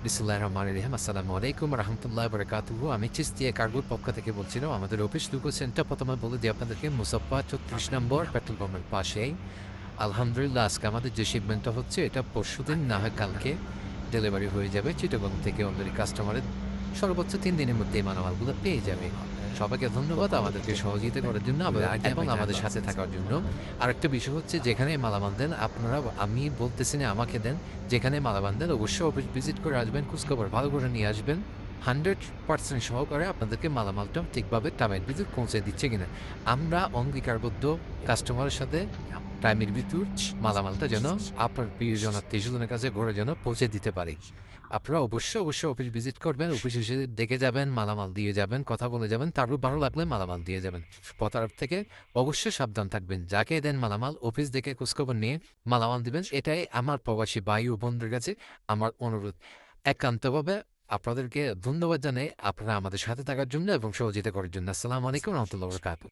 বিসমিল্লাহির রহমানির রহিম। আসসালামু আলাইকুম রাহমাতুল্লাহি ওয়া বারাকাতুহু। আমি চিস্তিয়া কার্গোর পক্ষ থেকে বলছিলাম। আমাদের অফিস লুকো সেন্টার প্রথমে বলে দিই আপনাদেরকে মুসাফা ৩৬ নম্বর পেট্রোল পাম্পের পাশেই। আলহামদুলিল্লাহ আজকে আমাদের যে শিপমেন্টটা হচ্ছে এটা পরশুদিন না হয় কালকে ডেলিভারি হয়ে যাবে। চিটাগং থেকে অলরেডি কাস্টমারের সর্বোচ্চ ৩ দিনের মধ্যে এই মালামালগুলো পেয়ে যাবে। সবাইকে ধন্যবাদ আমাদেরকে সহযোগিতা করার জন্য এবং আমাদের সাথে থাকার জন্য। আরেকটা বিষয় হচ্ছে যেখানে মালামাল দেন আপনারা, আমি বলতেছি না আমাকে দেন, যেখানে মালামাল দেন অবশ্যই অফিস ভিজিট করে আসবেন, খোঁজখবর ভালো করে নিয়ে আসবেন। 100% সহকারে আপনাদেরকে মালামালটা ঠিকভাবে টাইমের ভিতর পৌঁছে দিচ্ছে কিনা আমরা অঙ্গীকারবদ্ধ কাস্টমারের সাথে টাইমের ভিতর মালামালটা যেন আপনার প্রিয়জন আত্মীয়স্বজনের কাছে ঘরে যেন পৌঁছে দিতে পারি। আপনারা অবশ্যই অফিস ভিজিট করবেন, অফিস এসে দেখে যাবেন, মালামাল দিয়ে যাবেন, কথা বলে যাবেন, তারপর ভালো লাগলে মালামাল দিয়ে যাবেন। প্রতারক থেকে অবশ্যই সাবধান থাকবেন। যাকে দেন মালামাল অফিস দেখে খোঁজখবর নিয়ে মালামাল দিবেন। এটাই আমার প্রবাসী ভাই ও বোনদের কাছে আমার অনুরোধ। একান্তভাবে আপনাদেরকে ধন্যবাদ জানাই আপনারা আমাদের সাথে থাকার জন্য এবং সহযোগিতা করার জন্য। আসসালামু আলাইকুম রহমতুল্লাহ বরকাত।